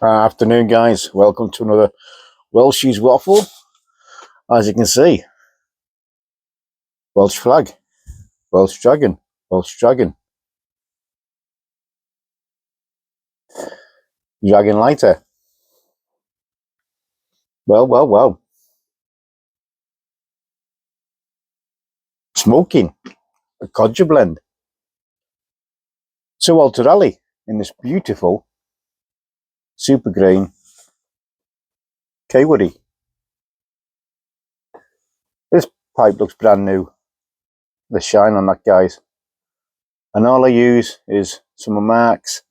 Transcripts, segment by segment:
Afternoon, guys. Welcome to another Welsh's Waffle. As you can see, Welsh flag, Welsh dragon, dragon lighter. Well. Smoking, a codger blend. So Alterelli in this beautiful super grain K-Woody. This pipe looks brand new. The shine on that, guys. And all I use is some of Mark's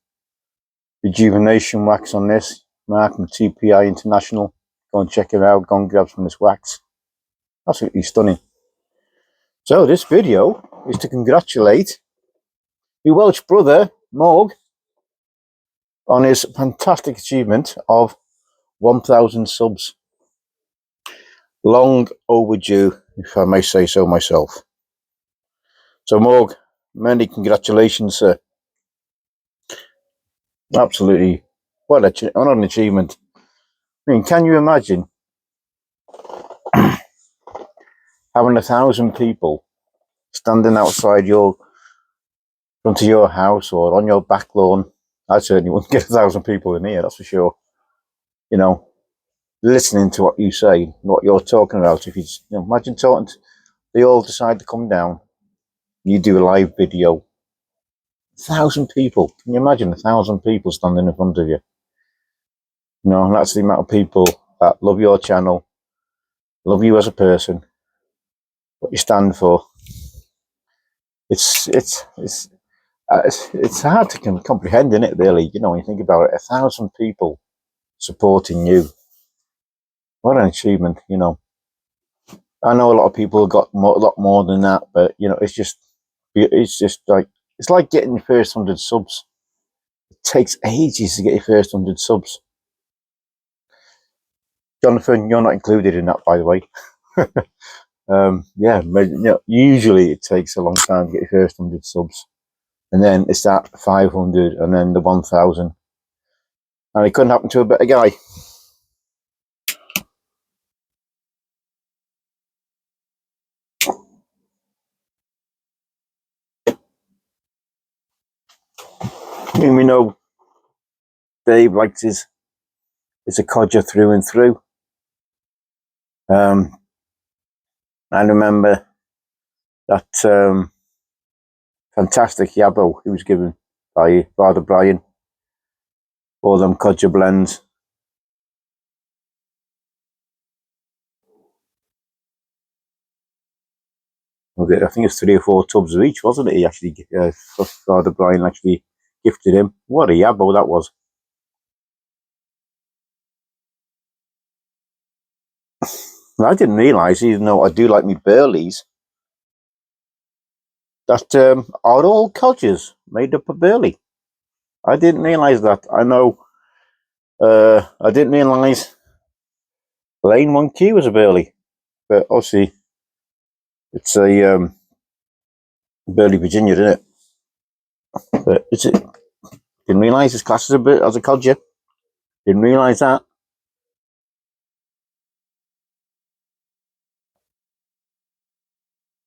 rejuvenation wax on this. Mark from TPI International. Go and check it out. Go and grab some of this wax. Absolutely stunning. So this video is to congratulate your Welsh brother, Morg, on his fantastic achievement of 1,000 subs. Long overdue, if I may say so myself. So Morg, many congratulations, sir. Absolutely, what an achievement. I mean, can you imagine having 1,000 people standing outside your front of your house or on your back lawn? I certainly wouldn't get 1,000 people in here, that's for sure. You know, listening to what you say, what you're talking about. If you imagine talking, they all decide to come down. You do a live video. 1,000 people. Can you imagine 1,000 people standing in front of you? That's the amount of people that love your channel, love you as a person, what you stand for. It's hard to comprehend, isn't it? Really, when you think about it, 1,000 people supporting you. What an achievement, I know a lot of people got a lot more than that, but it's just like it's like getting your first 100 subs. It takes ages to get your first 100 subs. Jonathan, you're not included in that, by the way. Usually it takes a long time to get your first 100 subs, and then it's that 500, and then the 1,000, and it couldn't happen to a better guy. I mean, we know Dave likes his a codger through and through. I remember that fantastic yabbo he was given by Father Brian, all them codger blends. I think it's 3 or 4 tubs of each, wasn't it? He actually, Father Brian actually gifted him. What a yabbo that was. I didn't realise, even though I do like me Burleys, that are all codgers made up of Burley. I didn't realise that. I know, I didn't realise Lane 1Q was a Burley, but obviously it's a Burley, Virginia, isn't it? But is it? Didn't realise it's classed as a codger. Didn't realise that.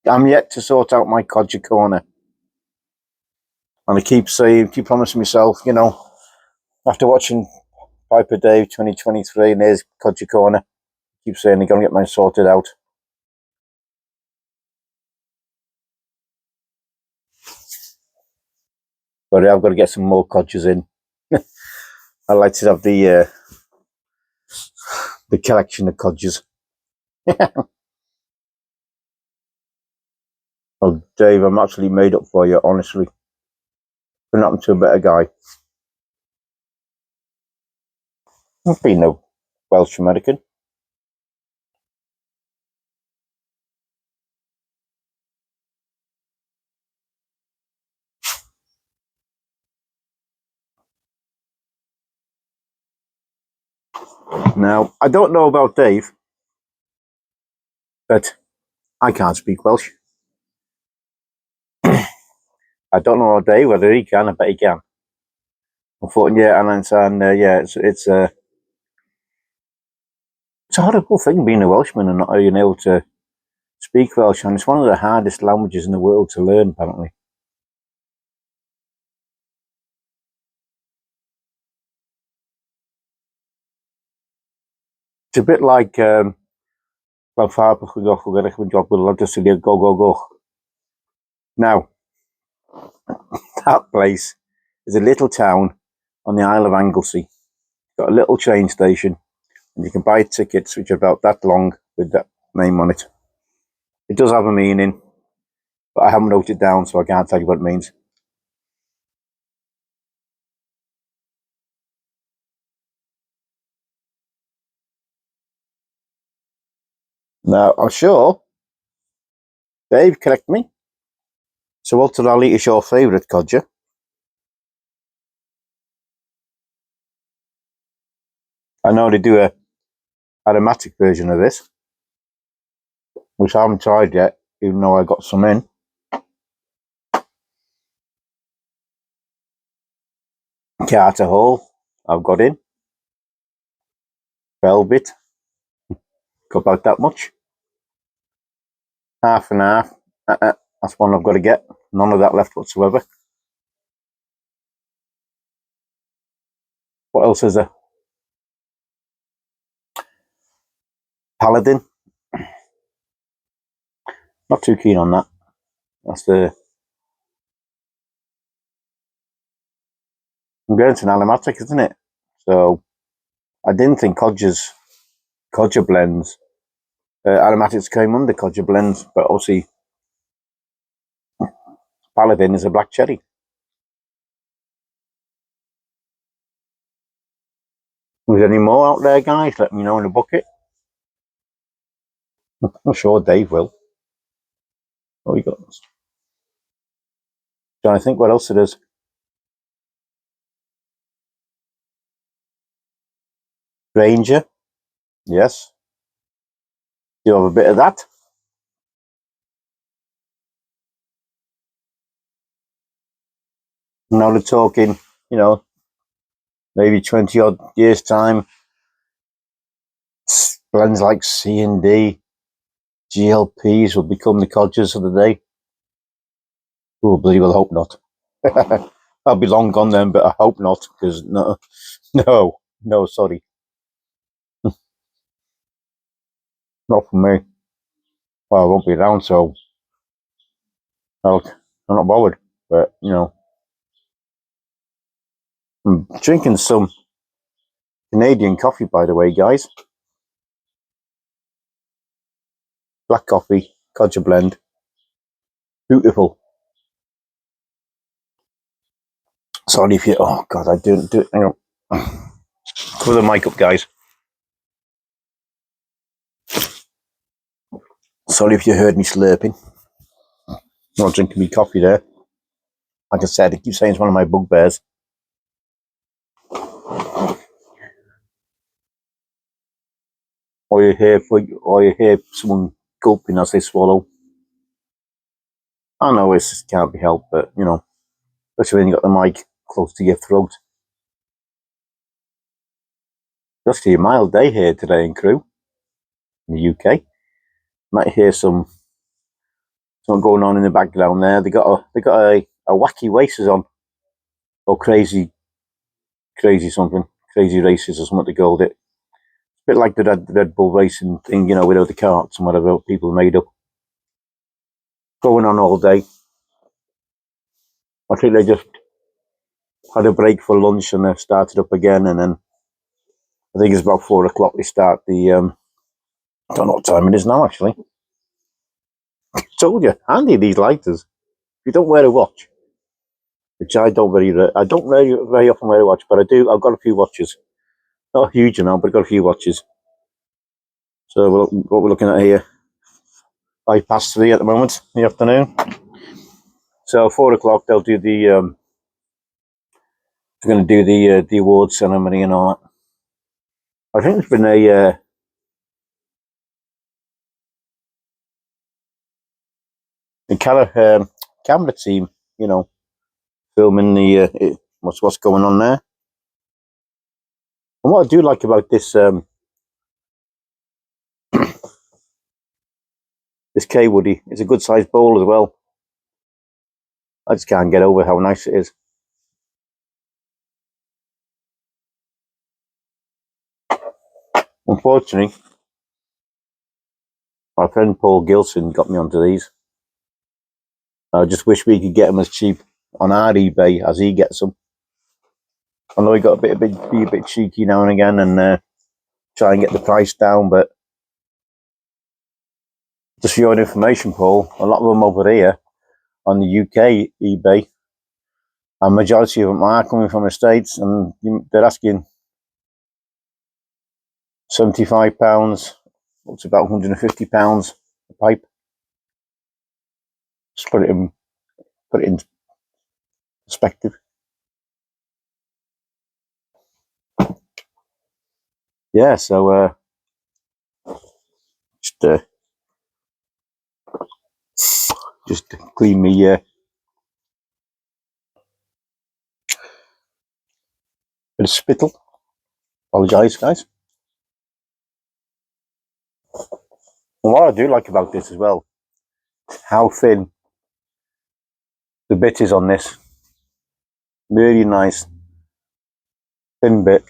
I'm yet to sort out my codger corner. And I keep promising myself, after watching Piper Dave 2023 and there's Codger Corner, I keep saying they're going to get mine sorted out. But I've got to get some more codgers in. I like to have the collection of codgers. Oh, Dave, I'm actually made up for you, honestly. Couldn't happen to a better guy. I've been no Welsh American. Now, I don't know about Dave, but I can't speak Welsh. I don't know about Dave, whether he can, I bet he can. Unfortunately, yeah, and yeah, it's a horrible thing being a Welshman and not being able to speak Welsh, and it's one of the hardest languages in the world to learn, apparently. It's a bit like fel far bych chi'n goch gyda chi'n job with a lot of syniad go go go. Now, that place is a little town on the Isle of Anglesey. It's got a little train station, and you can buy tickets which are about that long with that name on it. It does have a meaning, but I haven't wrote it down, so I can't tell you what it means. Now, I'm sure Dave, correct me. So, what rally is your favourite, Codger? I know they do a aromatic version of this, which I haven't tried yet, even though I got some in. Carter Hall, I've got in. Velvet, got about that much. Half and half. That's one I've got to get. None of that left whatsoever. What else is there? Paladin. Not too keen on that. That's the. I'm going to an aromatic, isn't it? So I didn't think Codger blends. Aromatics came under Codger blends, but obviously Paladin is a black cherry. Is there any more out there, guys? Let me know in the bucket. I'm sure Dave will. Oh, you got this. Trying to think what else it is. Ranger. Yes. Do you have a bit of that? Now they're talking, maybe 20 odd years' time. Blends like C and D, GLPs will become the codgers of the day. Oh, bloody well, hope not. I'll be long gone then, but I hope not, because no, sorry. Not for me. Well, I won't be around, so I'm not bothered. But, I'm drinking some Canadian coffee, by the way, guys. Black coffee, codger blend. Beautiful. Sorry if you. Oh God, I didn't do it. Hang on. Cover the mic up, guys. Sorry if you heard me slurping. Not drinking me coffee there. Like I said, I keep saying it's one of my bugbears. Or you hear someone gulping as they swallow. I know it can't be helped, but especially when you got the mic close to your throat. It's actually a mild day here today in Crewe, in the UK. Might hear something going on in the background there. They got a wacky races on, or crazy something, crazy races or something they called it. A bit like the Red Bull racing thing, without the carts and whatever people made up. Going on all day. I think they just had a break for lunch and they started up again, and then I think it's about 4 o'clock they start the I don't know what time it is now actually. I told you, handy these lighters. If you don't wear a watch, which I don't very often wear a watch, but I do. I've got a few watches, not a huge amount, but I've got a few watches. So what we're looking at here, 3:05 at the moment in the afternoon. So 4 o'clock they'll do the they're going to do the awards ceremony and all that. I think there's been a camera team, filming the what's going on there. And what I do like about this this K Woody, it's a good sized bowl as well. I just can't get over how nice it is. Unfortunately, my friend Paul Gilson got me onto these. I just wish we could get them as cheap on our eBay as he gets them. I know he got be a bit cheeky now and again and try and get the price down, but just for your information, Paul, a lot of them over here on the UK eBay, and majority of them are coming from the States, and they're asking £75, up to about £150 a pipe. Just put it in perspective. Yeah, so just clean me bit of spittle. Apologise, guys. And what I do like about this as well, how thin the bit is on this. Really nice thin bit.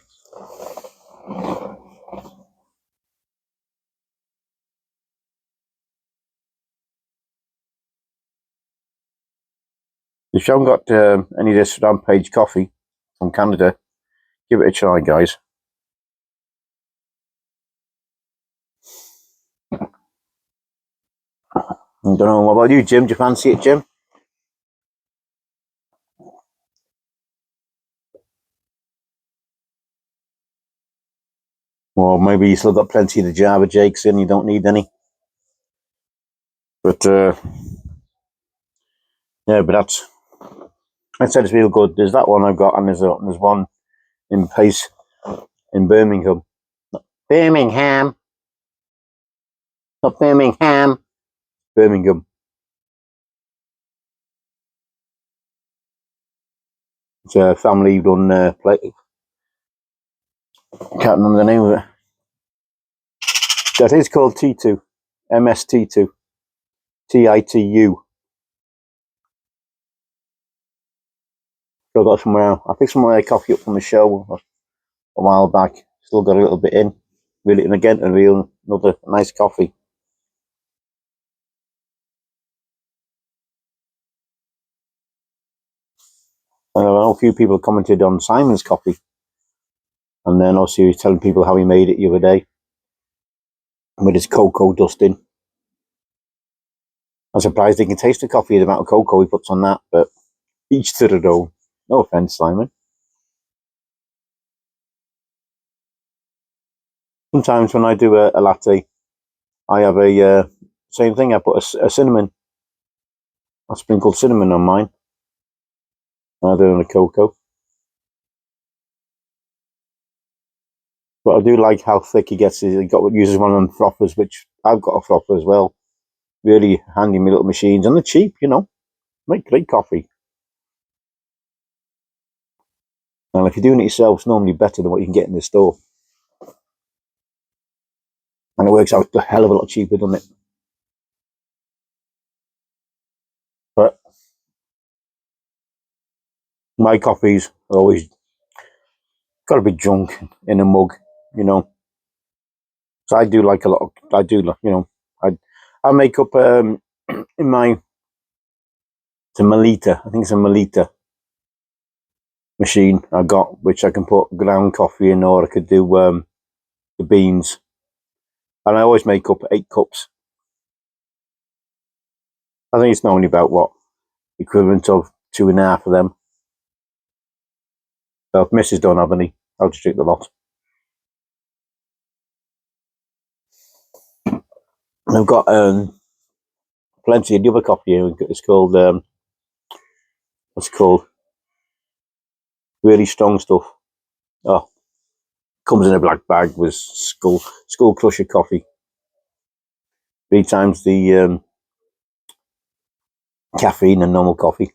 If you haven't got any of this Rampage coffee from Canada, give it a try, guys. I don't know, what about you, Jim? Do you fancy it, Jim? Or maybe you still got plenty of the Java Jakes in, you don't need any. But yeah, but I said it's real good. There's that one I've got, and there's one in Pace in Birmingham. Birmingham. Not Birmingham. Birmingham. It's a family run place. Can't remember the name of it. That is called T2. MST2. TITU. Still got somewhere else. I picked some of their coffee up from the show a while back. Still got a little bit in. Really, and again, another nice coffee. I know a few people commented on Simon's coffee, and then also he was telling people how he made it the other day with his cocoa dusting. I'm surprised they can taste the coffee, the amount of cocoa he puts on that, but each to their own. No offense, Simon. Sometimes when I do a latte, I have a same thing. I put a cinnamon. I sprinkle cinnamon on mine. I do it on the cocoa. But I do like how thick he gets. He uses one of them frothers, which I've got a frother as well. Really handy, my little machines, and they're cheap. You know, make great coffee. And if you're doing it yourself, it's normally better than what you can get in the store. And it works out a hell of a lot cheaper, doesn't it? But my coffees are always got to be drunk in a mug, you know. So I do like a lot of, I do like, you know, I make up in my, it's a Melita, I think it's a Melita machine I got, which I can put ground coffee in, or I could do the beans. And I always make up 8 cups. I think it's normally about what, equivalent of 2.5 of them. So if Mrs. don't have any, I'll just drink the lot. And I've got plenty of the other coffee here. It's called, what's it called? Really strong stuff. Oh, comes in a black bag with Skull Crusher coffee. 3 times the caffeine and normal coffee.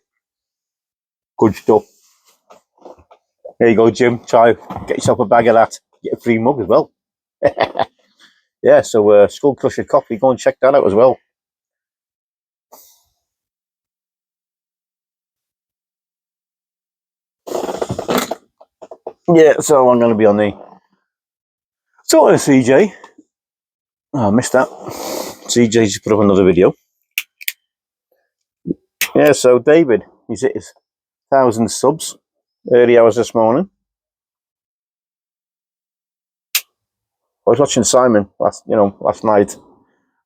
Good stuff. There you go, Jim. Try, get yourself a bag of that. get a free mug as well. Yeah, so Skull Crusher Coffee, go and check that out as well. Yeah, so I'm going to be on the... So on CJ. Oh, I missed that. CJ just put up another video. Yeah, so David, he's hit his 1,000 subs early hours this morning. I was watching Simon last night,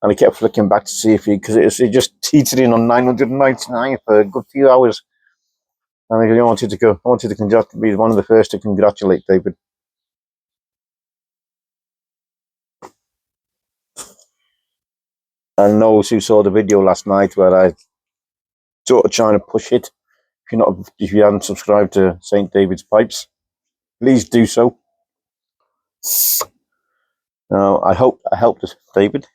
and I kept flicking back to see if because it just teetered in on 999 for a good few hours. And I wanted to be one of the first to congratulate David. And those who saw the video last night where I sort of trying to push it, if you haven't subscribed to St. David's Pipes, please do so. I hope I helped us, David.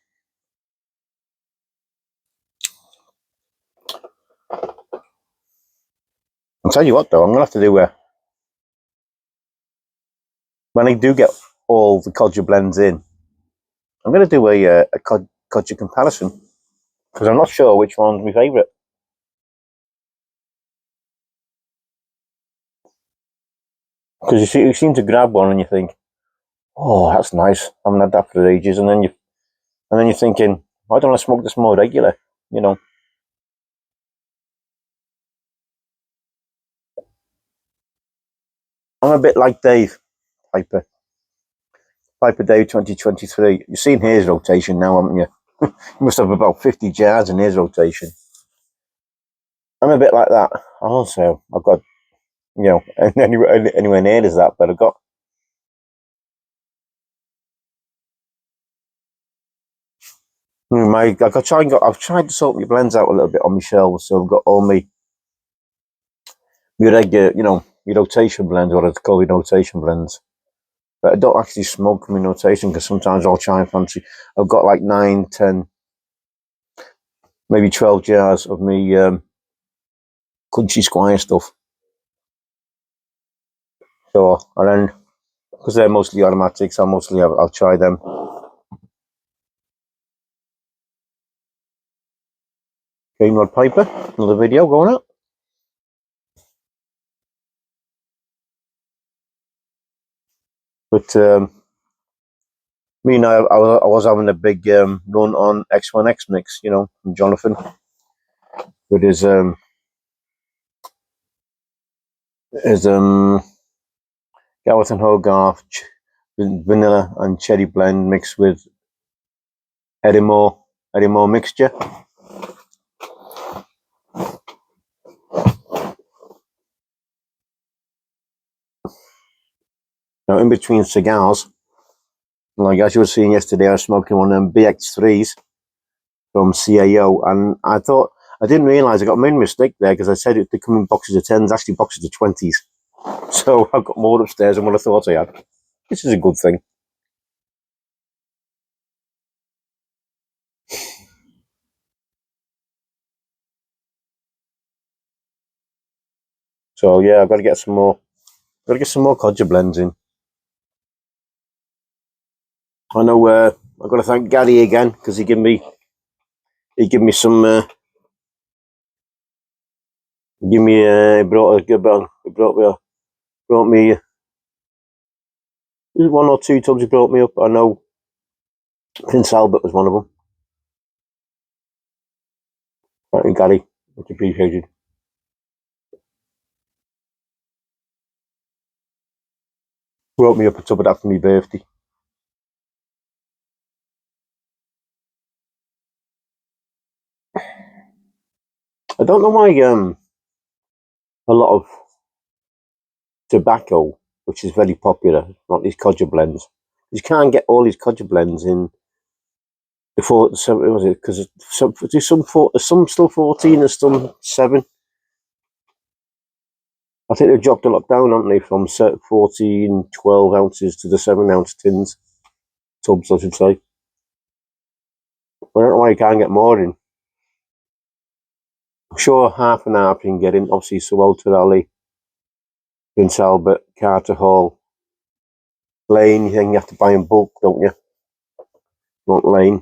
I'll tell you what, though, I'm going to have to do when I do get all the Codger blends in, I'm going to do a Codger comparison, because I'm not sure which one's my favourite. Because you seem to grab one and you think, oh, that's nice, I haven't had that for ages, and then you're thinking, why don't I smoke this more regular, I'm a bit like Dave Piper Dave 2023. You've seen his rotation now, haven't you? You must have about 50 jars in his rotation. I'm a bit like that. Also, I've got, anywhere near as that, but I've got I've tried to sort my blends out a little bit on my shelves, so I've got all my regular, your rotation blends, or it's called rotation blends. But I don't actually smoke my rotation because sometimes I'll try and fancy. I've got like 9, 10, maybe 12 jars of me Country Squire stuff. So, and then because they're mostly automatics, I'll try them. Game Rod Piper, another video going up. But me and I was having a big run on X1X mix, from Jonathan with his Gareth and Hogarth vanilla and cherry blend mixed with Eddie Moore mixture. Now, in between cigars, like as you were seeing yesterday, I was smoking one of them BX3s from CAO, and I didn't realise I got made a mistake there because I said they come in boxes of 10s, actually boxes of 20s. So I've got more upstairs than what I thought I had. This is a good thing. So yeah, I've got to get some more. Got to get some more Codger blends in. I know. I've got to thank Gary again because he gave me some. He brought me one or two tubs. He brought me up. I know Prince Albert was one of them. Thank you, Gary. Much appreciated. Brought me up a tub of that for my birthday. I don't know why a lot of tobacco, which is very popular, not these Codger blends. You can't get all these Codger blends in before. Was it because some still 14 and some 7. I think they've dropped a lot down, haven't they, from 14, 12 ounces to the 7-ounce tins, tubs, I should say. I don't know why you can't get more in. I'm sure half an hour you can get in. Obviously, Sir Walter Raleigh, Prince Albert, Carter Hall, plain, then you have to buy in bulk, don't you? Not plain.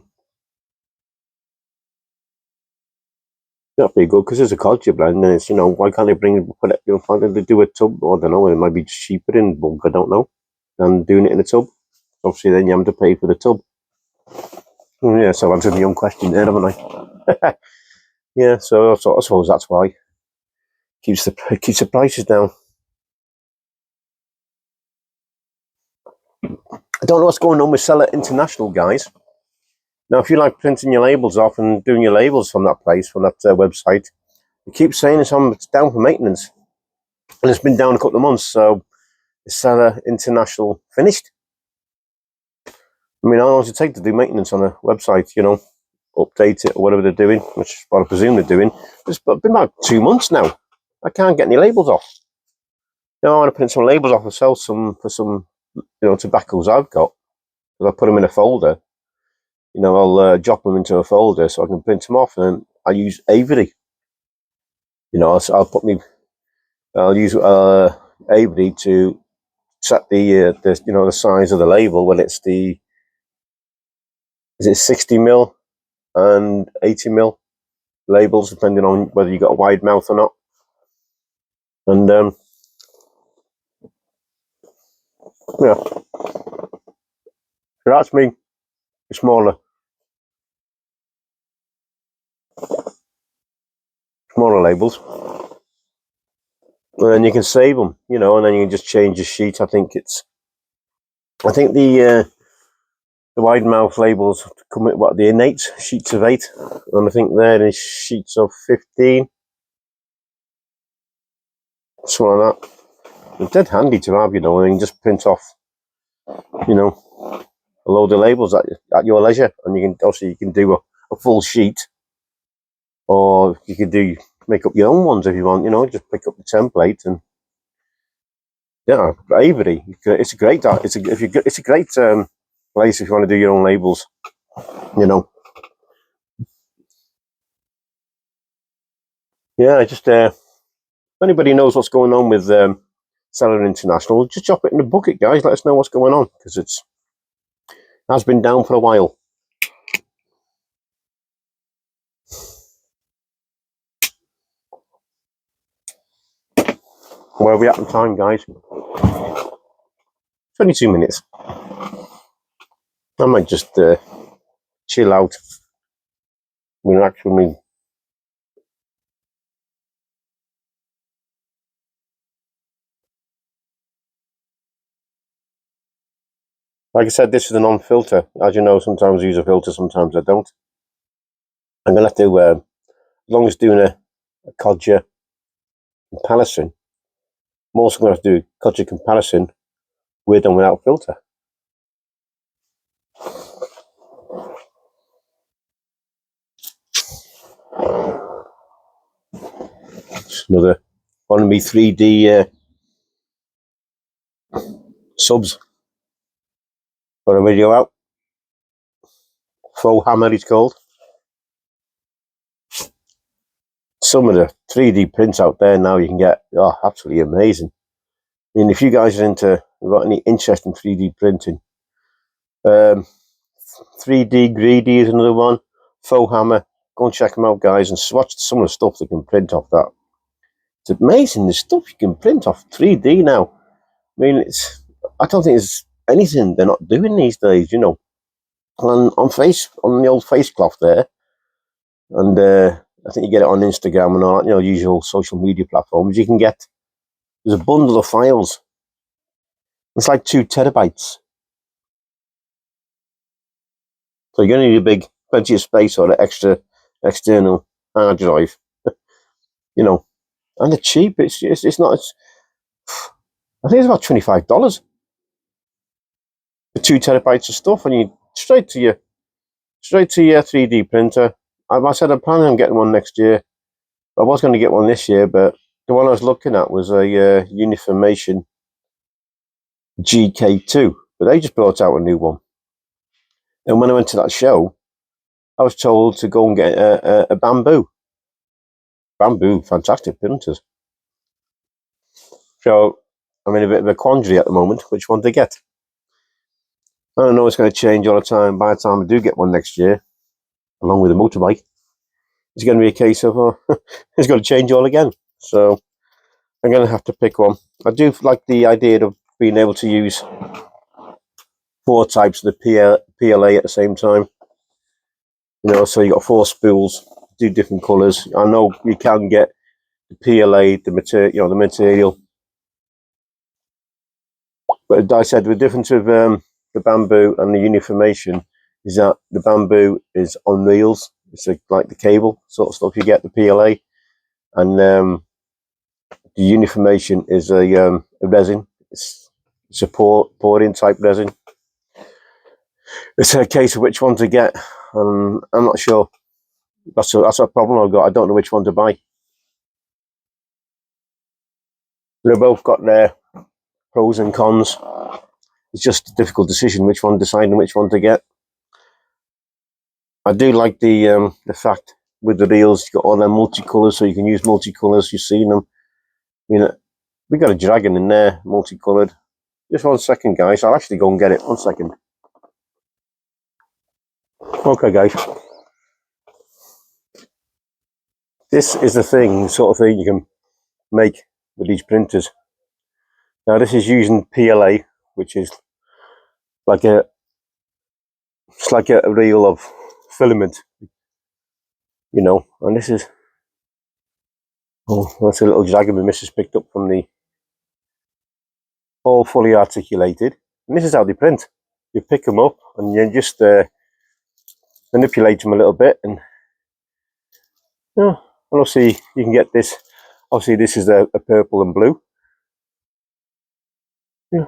That'd be good, because it's a culture blend, and it's, why can't they put it, why don't they do a tub? I don't know, it might be cheaper in bulk, I don't know, than doing it in a tub. Obviously, then you have to pay for the tub. Yeah, so I've answered my own question there, haven't I? Yeah, so I suppose that's why. Keeps the prices down. I don't know what's going on with Seller International, guys. Now, if you like printing your labels off and doing your labels from that place, from that website, it keeps saying it's down for maintenance. And it's been down a couple of months, so is Seller International finished? I mean, how long does it take to do maintenance on a website, update it or whatever they're doing, which is what I presume they're doing. It's been about 2 months now. I can't get any labels off. I want to print some labels off and sell some for some, tobaccos I've got. Because I put them in a folder. I'll drop them into a folder so I can print them off, and then I use Avery. I'll use Avery to set the size of the label when it's is it 60mm and 80mm labels, depending on whether you got a wide mouth or not. And yeah, so that's me. Smaller labels, and then you can save them, and then you can just change the sheet. I think the wide mouth labels come with the innate sheets of 8, and I think they're in sheets of 15, something like that. It's dead handy to have, and you can just print off, a load of labels at your leisure, and you can do a full sheet, or you could make up your own ones if you want. Just pick up the template and Avery. It's a great place if you want to do your own labels. Yeah, just if anybody knows what's going on with Seller International, just drop it in the bucket, guys. Let us know what's going on, because it has been down for a while. Where are we at in time, guys? 22 minutes. I might just chill out, relax with me. Like I said, this is a non-filter. As you know, sometimes I use a filter, sometimes I don't. I'm going to have to, as long as doing a Codger comparison, I'm also going to have to do a Codger comparison with and without filter. It's another one of me 3D subs for a video out. Faux hammer, it's called. Some of the 3D prints out there now you can get absolutely amazing. I mean, if you guys are got any interest in 3D printing, 3D Greedy is another one. Faux hammer, go and check them out, guys, and watch some of the stuff they can print off that. It's amazing the stuff you can print off 3D now. I mean, I don't think there's anything they're not doing these days, And on the old face cloth there, and I think you get it on Instagram and all that, usual social media platforms. You can there's a bundle of files. It's like 2 terabytes. So you're going to need plenty of space or an extra external hard drive, and they're cheap. It's not. I think it's about $25 for 2 terabytes of stuff, and you straight to your 3D printer. I said I'm planning on getting one next year. I was going to get one this year, but the one I was looking at was a Uniformation GK2, but they just brought out a new one. And when I went to that show, I was told to go and get a Bamboo. Bamboo, fantastic printers. So I'm in a bit of a quandary at the moment, which one to get. I don't know, it's going to change all the time. By the time I do get one next year, along with a motorbike, it's going to be a case of, it's going to change all again. So I'm going to have to pick one. I do like the idea of being able to use 4 types of the PLA at the same time. You know, so you got 4 spools, do different colours. I know you can get the PLA, the material, the material. But as I said, the difference of the bamboo and the uniformation is that the bamboo is on reels. It's like the cable sort of stuff you get, the PLA. And the uniformation is a resin. It's a pouring type resin. It's a case of which one to get. I'm not sure. That's a problem I've got. I don't know which one to buy. They've both got their pros and cons. It's just a difficult decision deciding which one to get. I do like the fact with the reels you've got all their multicolours, so you can use multicolours. You've seen them. We got a dragon in there, multicoloured. Just 1 second, guys. I'll actually go and get it. 1 second. Okay, guys. This is the sort of thing you can make with these printers. Now, this is using PLA, which is it's like a reel of filament, and this is, that's a little dragon my missus picked up from the all fully articulated. And this is how they print. You pick them up and you just manipulate them a little bit, and obviously you can get this. Obviously, this is a purple and blue. Yeah.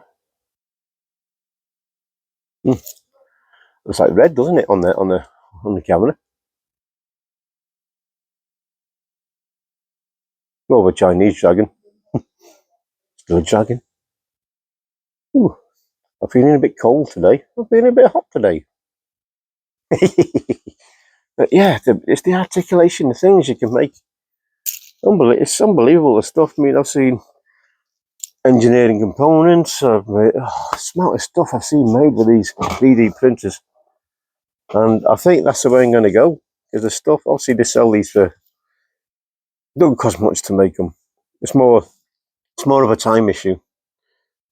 Looks like red, doesn't it, on the camera? More of a Chinese dragon. Still a dragon. Ooh, I'm feeling a bit cold today. I'm feeling a bit hot today. But yeah, it's the articulation, the things you can make. It's unbelievable, the stuff. I mean, I've seen engineering components. I've made, the amount of stuff I've seen made with these 3D printers. And I think that's the way I'm going to go. Because the stuff, obviously they sell these for, don't cost much to make them. It's more of a time issue.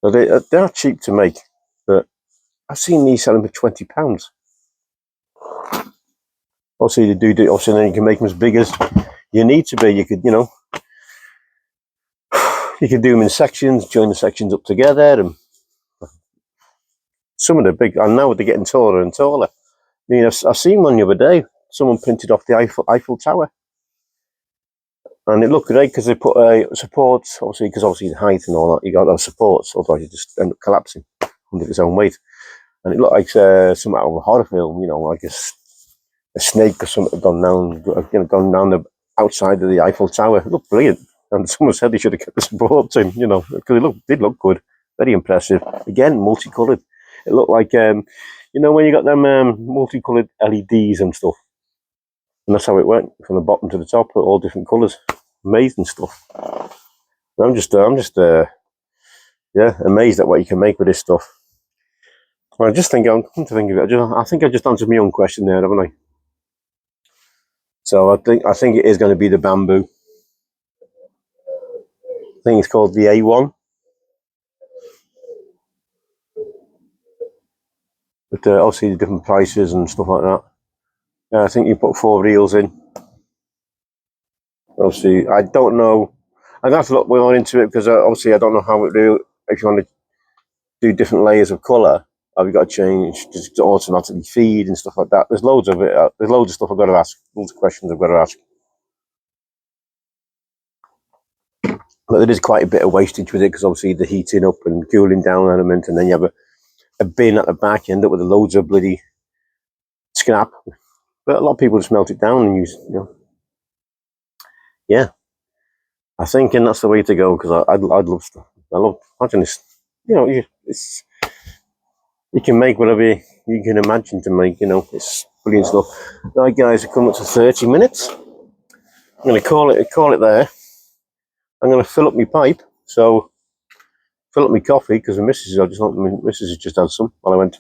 So they are cheap to make, but I've seen these selling for £20. Obviously they do. Obviously then you can make them as big as you need to be. You could, you could do them in sections, join the sections up together, and some of the big. And now they're getting taller and taller. I mean, I've seen one the other day. Someone printed off the Eiffel Tower, and it looked great because they put supports. Obviously, because the height and all that, you got those supports. Otherwise, you just end up collapsing under its own weight. And it looked like some out of a horror film. Like a snake or something gone down the outside of the Eiffel Tower. It looked brilliant. And someone said they should have kept the supports in, because it did look good. Very impressive. Again, multicoloured. It looked like, when you got them multicoloured LEDs and stuff. And that's how it went, from the bottom to the top, all different colours. Amazing stuff. I'm just amazed at what you can make with this stuff. Well, come to think of it, I think I just answered my own question there, haven't I? So I think it is going to be the bamboo. I think it's called the A1. But obviously the different prices and stuff like that. I think you put 4 reels in. Obviously, I don't know. I'd have to look more into it, because obviously I don't know how it do. If you want to do different layers of colour, have you got to change to automatically feed and stuff like that? There's loads of it. There's loads of stuff I've got to ask. Loads of questions I've got to ask. But there is quite a bit of wastage with it, because obviously the heating up and cooling down element, and then you have a bin at the back, you end up with loads of bloody scrap. But a lot of people just melt it down and use, yeah. I think, and that's the way to go, because I'd love stuff. Imagine this, it's, you can make whatever you can imagine to make, it's brilliant stuff. Right, guys, we're coming up to 30 minutes. I'm going to call it there. I'm going to fill up my pipe, so fill up my coffee, because my missus has just had some while I went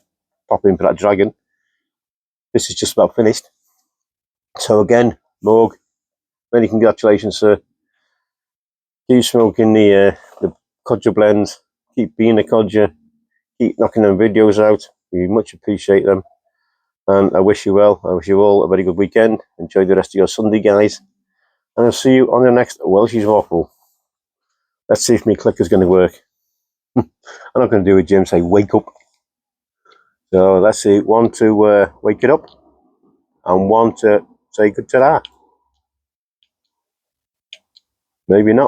pop in for that dragon. This is just about finished. So again, Morg, many congratulations, sir. Keep smoking the codger blends. Keep being a codger. Keep knocking them videos out. We much appreciate them. And I wish you well. I wish you all a very good weekend. Enjoy the rest of your Sunday, guys. And I'll see you on the next Welsh's Waffle. Let's see if my clicker's going to work. I'm not going to do it, Jim. Say, wake up. So let's see. One to wake it up. And one to say good ta-da. Maybe not.